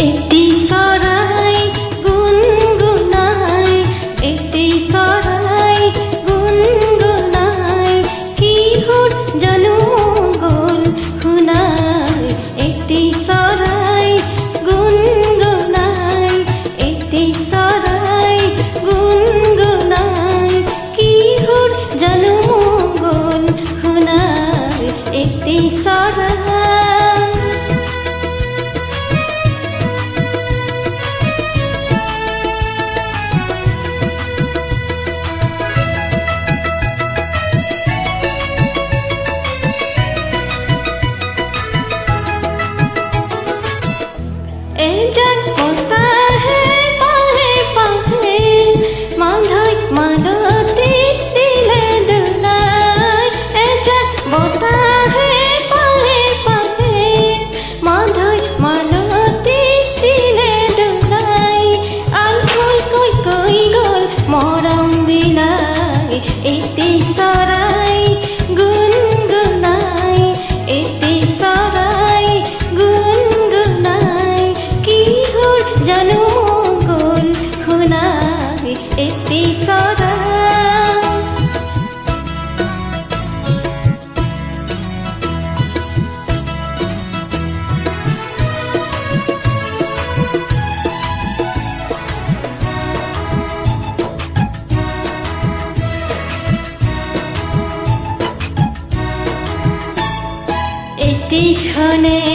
একটি চৰাই গুণগুণাই, একটি চৰাই গুণগুণাই, কিহৰ জানো গ'ল শুনাই। একটি চৰাই গুণগুণাই, একটি চৰাই গুণগুণাই, কিহৰ জানো গ'ল শুনাই। একটি চৰাই এজাক বতাহে পাহে পাহে মাঘৰ মালতী দিলে দোলাই। এজাক বতাহে পাহে পাহে মাঘৰ মালতী দিলে দোলাই। আলকৈ কৈ কৈ গ'ল মৰম বিলাই। এটি চৰাই গুণগুণাই, এটি চৰাই গুণগুণাই, কিহৰ জানো গ'ল শুনাই। এটি চৰাই এটি ক্ষণে